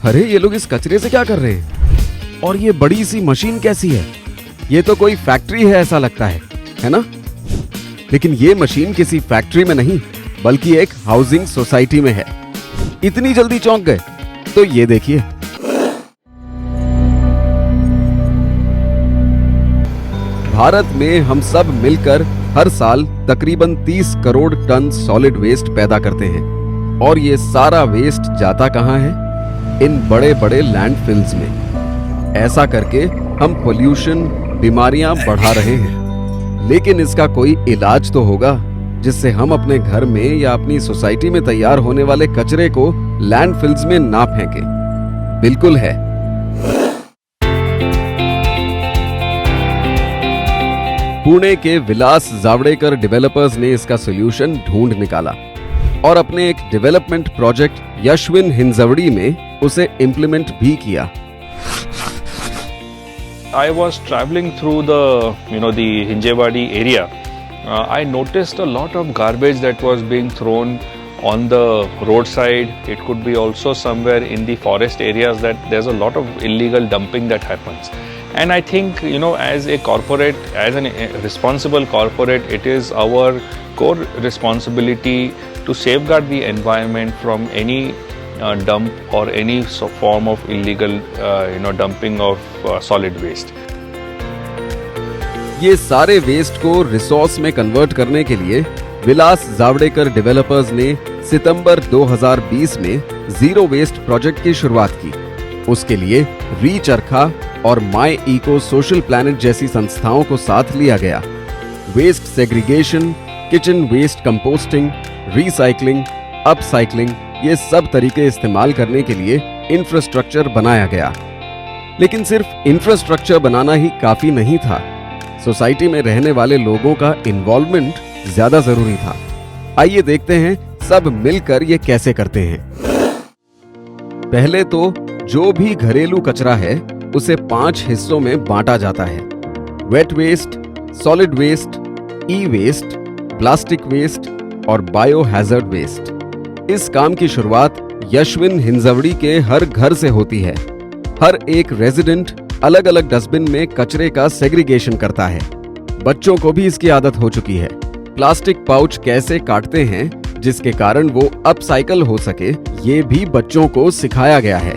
अरे ये लोग इस कचरे से क्या कर रहे हैं? और ये बड़ी सी मशीन कैसी है? ये तो कोई फैक्ट्री है ऐसा लगता है ना? लेकिन ये मशीन किसी फैक्ट्री में नहीं बल्कि एक हाउसिंग सोसाइटी में है। इतनी जल्दी चौंक गए? तो ये देखिए, भारत में हम सब मिलकर हर साल तकरीबन 30 करोड़ टन सॉलिड वेस्ट पैदा करते हैं। और ये सारा वेस्ट जाता कहाँ है? इन बड़े बड़े लैंडफिल्स में। ऐसा करके हम पोल्यूशन, बीमारियां बढ़ा रहे हैं। लेकिन इसका कोई इलाज तो होगा जिससे हम अपने घर में या अपनी सोसाइटी में तैयार होने वाले कचरे को लैंडफिल्स में ना फेंकें। बिल्कुल है। पुणे के विलास जावड़ेकर डेवलपर्स ने इसका सॉल्यूशन ढूंढ निकाला और अपने एक डेवलपमेंट प्रोजेक्ट यशविन हिंजवड़ी में उसे इम्प्लीमेंट भी किया। I was traveling through the Hinjewadi area. I noticed a lot of garbage that was being thrown on the roadside. It could be also somewhere in the forest areas that there's a lot of illegal dumping that happens. And I think, as a corporate, as a responsible corporate, it is our core responsibility to safeguard the environment from any dump or any form of illegal, dumping of solid waste. ये सारे waste को resource में convert करने के लिए विलास Javadekar developers ने सितंबर 2020 में zero waste project की शुरुआत की। उसके लिए रीचरखा और माई इको सोशल प्लैनेट जैसी संस्थाओं को साथ लिया गया। Waste segregation, kitchen waste composting, recycling, upcycling, ये सब तरीके इस्तेमाल करने के लिए इंफ्रास्ट्रक्चर बनाया गया। लेकिन सिर्फ इंफ्रास्ट्रक्चर बनाना ही काफी नहीं था। सोसाइटी में रहने वाले लोगों का इन्वॉल्वमेंट ज्यादा जरूरी था। आइए देखते हैं सब मिलकर ये कैसे करते हैं। पहले तो जो भी घरेलू कचरा है उसे 5 हिस्सों में बांटा जाता है। वेट वेस्ट, सॉलिड वेस्ट, ई वेस्ट, प्लास्टिक वेस्ट और बायो हैजर्ड वेस्ट। इस काम की शुरुआत यशविन हिंजवड़ी के हर घर से होती है। हर एक रेजिडेंट अलग अलग डस्टबिन में कचरे का सेग्रीगेशन करता है। बच्चों को भी इसकी आदत हो चुकी है। प्लास्टिक पाउच कैसे काटते हैं जिसके कारण वो अपसाइकल हो सके, ये भी बच्चों को सिखाया गया है।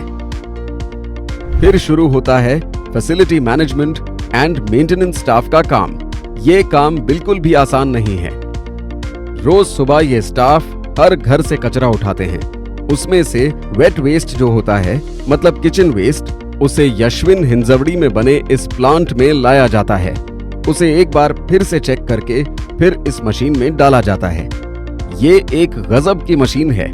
फिर शुरू होता है facility management and maintenance staff का काम। ये काम बिल्कुल भी आसान नहीं है। रोज सुबह ये स्टाफ हर घर से कचरा उठाते हैं। उसमें से वेट वेस्ट जो होता है, मतलब किचन वेस्ट, उसे यशविन हिंजवड़ी में बने इस प्लांट में लाया जाता है। उसे एक बार फिर से चेक करके फिर इस मशीन में डाला जाता है। ये एक गजब की मशीन है।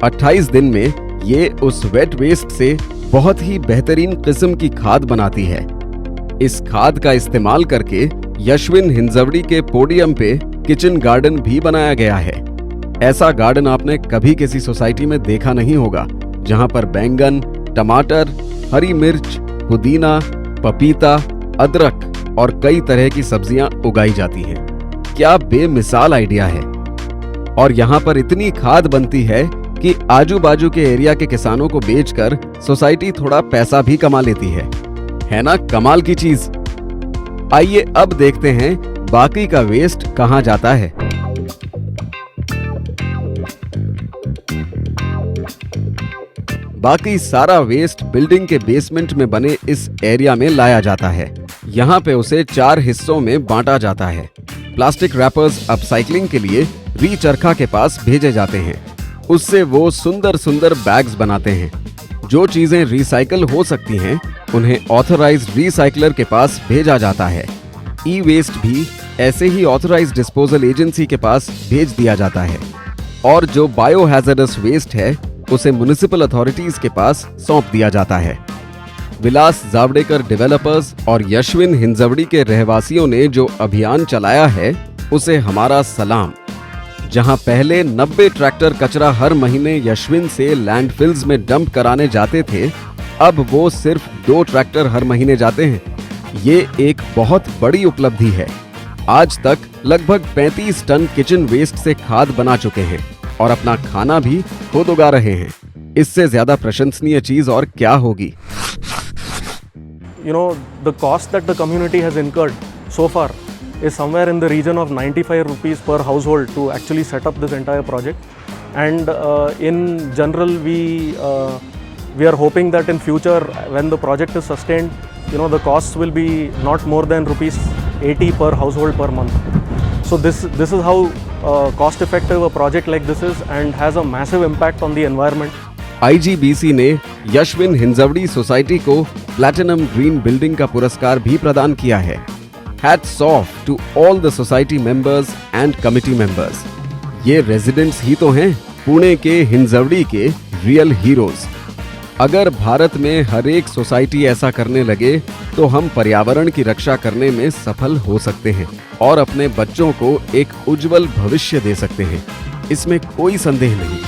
28 दिन में ये उस वेट वेस्ट से बहुत ही बेहतरीन किस्म की खाद बनाती है। इस खाद का इस्तेमाल करके यशविन हिंजवड़ी के पोडियम पे किचन गार्डन भी बनाया गया है। ऐसा गार्डन आपने कभी किसी सोसाइटी में देखा नहीं होगा, जहां पर बैंगन, टमाटर, हरी मिर्च, पुदीना, पपीता, अदरक और कई तरह की सब्जियां उगाई जाती हैं। क्या बेमिसाल आइडिया है। और यहाँ पर इतनी खाद बनती है कि आजू बाजू के एरिया के किसानों को बेचकर सोसाइटी थोड़ा पैसा भी कमा लेती है ना? कमाल की चीज। आइए अब देखते हैं बाकी का वेस्ट कहाँ जाता है। बाकी सारा वेस्ट बिल्डिंग के बेसमेंट में बने इस एरिया में लाया जाता है। यहाँ पे उसे 4 हिस्सों में बांटा जाता है। प्लास्टिक रैपर्स अपसाइकलिंग के लिए रीचरखा के पास भेजे जाते हैं। उससे वो सुंदर सुंदर बैग्स बनाते हैं। जो चीजें रिसाइकल हो सकती हैं उन्हें ऑथराइज्ड रिसाइकलर के पास भेजा जाता है। ई वेस्ट भी ऐसे ही ऑथराइज्ड डिस्पोजल एजेंसी के पास भेज दिया जाता है। और जो बायो हैजर्डस वेस्ट है उसे म्युनिसिपल अथॉरिटीज के पास सौंप दिया जाता है। विलास जावड़ेकर डेवलपर्स और यशविन हिंजवड़ी के रहवासियों ने जो अभियान चलाया है उसे हमारा सलाम। जहां पहले 90 ट्रैक्टर कचरा हर महीने यशविन से लैंडफिल्स में डंप कराने जाते थे, अब वो सिर्फ 2 ट्रैक्टर हर महीने जाते हैं। ये एक बहुत बड़ी उपलब्धि है। आज तक लगभग 35 टन किचन वेस्ट से खाद बना चुके हैं और अपना खाना भी खुद उगा रहे हैं। इससे ज्यादा प्रशंसनीय चीज और क्या होगी। You know, the cost that the community has incurred so far is somewhere in the region of 95 rupees per household to actually set up this entire project. And in general, we are hoping that in future, when the project is sustained, you know, the costs will be not more than rupees 80 per household per month. So this is how cost effective a project like this is, and has a massive impact on the environment. IGBC ने Yashwin Hinjewadi society को platinum green building का पुरस्कार भी प्रदान किया है। Hats off to all the society members and committee members. ये residents ही तो हैं पुणे के हिंजवड़ी के रियल हीरोज। अगर भारत में हर एक सोसाइटी ऐसा करने लगे तो हम पर्यावरण की रक्षा करने में सफल हो सकते हैं और अपने बच्चों को एक उज्जवल भविष्य दे सकते हैं, इसमें कोई संदेह नहीं।